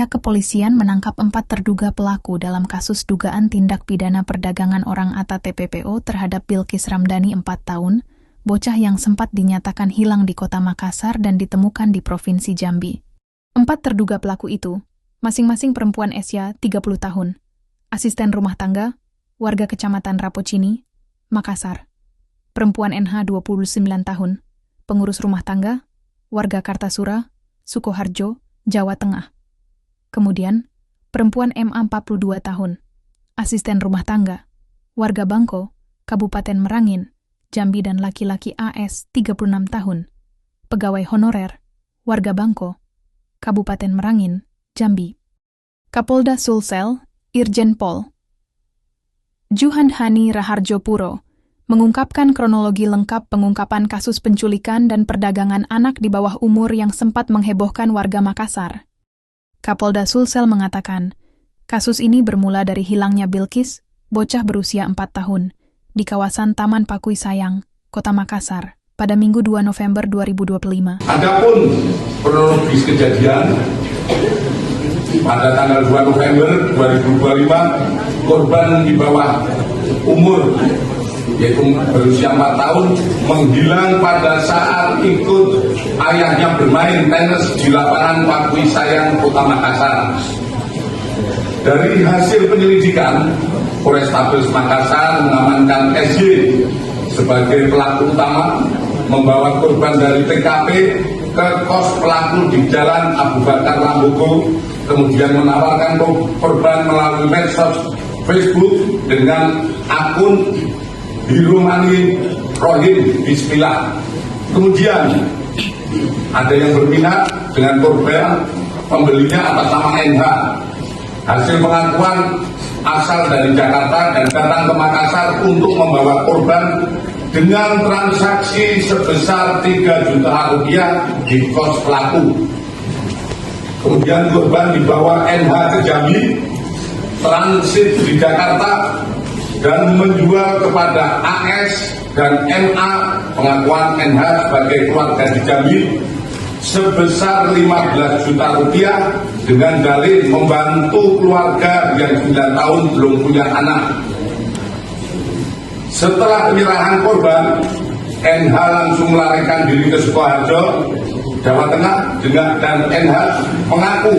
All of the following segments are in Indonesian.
pihak kepolisian menangkap 4 terduga pelaku dalam kasus dugaan tindak pidana perdagangan orang atau TPPO terhadap Bilqis Ramdhani 4 tahun, bocah yang sempat dinyatakan hilang di kota Makassar dan ditemukan di Provinsi Jambi. 4 terduga pelaku itu, masing-masing perempuan usia 30 tahun, asisten rumah tangga, warga Kecamatan Rapocini, Makassar. Perempuan NH 29 tahun, pengurus rumah tangga, warga Kartasura, Sukoharjo, Jawa Tengah. Kemudian, perempuan MA 42 tahun, asisten rumah tangga, warga Bangko, Kabupaten Merangin, Jambi dan laki-laki AS 36 tahun, pegawai honorer, warga Bangko, Kabupaten Merangin, Jambi. Kapolda Sulsel, Irjen Pol Juhandhani Raharjopuro, mengungkapkan kronologi lengkap pengungkapan kasus penculikan dan perdagangan anak di bawah umur yang sempat menghebohkan warga Makassar. Kapolda Sulsel mengatakan, kasus ini bermula dari hilangnya Bilqis, bocah berusia 4 tahun, di kawasan Taman Pakui Sayang, Kota Makassar, pada Minggu 2 November 2025. Adapun kronologis kejadian, pada tanggal 2 November 2025, korban di bawah umur yaitu berusia 4 tahun menghilang pada saat ikut ayahnya bermain tenis di lapangan Pakui Sayang, Kota Makassar. Dari hasil penyelidikan, Polrestabes Makassar mengamankan SY sebagai pelaku utama, membawa korban dari TKP ke kos pelaku di Jalan Abu Bakar Lambogo, kemudian menawarkan korban melalui medsos Facebook dengan akun Hirumani Rohim Bismillah. Kemudian ada yang berminat dengan korban, pembelinya atas nama NH. Hasil pengakuan asal dari Jakarta dan datang ke Makassar untuk membawa korban dengan transaksi sebesar 3 juta rupiah di kos pelaku. Kemudian korban dibawa NH ke Jambi, transit di Jakarta, dan menjual kepada AS dan MA, pengakuan NH sebagai keluarga di Jambi, sebesar 15 juta rupiah dengan dalih membantu keluarga yang 9 tahun belum punya anak. Setelah penyerahan korban, NH langsung melarikan diri ke Sukoharjo, Jawa Tengah, dan NH mengaku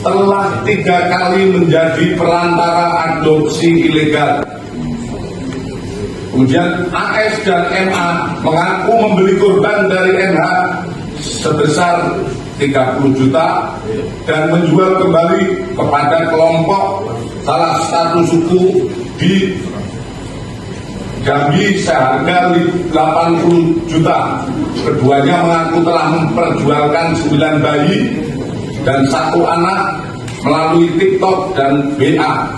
telah 3 kali menjadi perantara adopsi ilegal. Kemudian AS dan MA mengaku membeli korban dari NH sebesar 30 juta dan menjual kembali kepada kelompok salah satu suku di Jambi seharga 80 juta. Keduanya mengaku telah memperjualkan 9 bayi dan 1 anak melalui TikTok dan WA.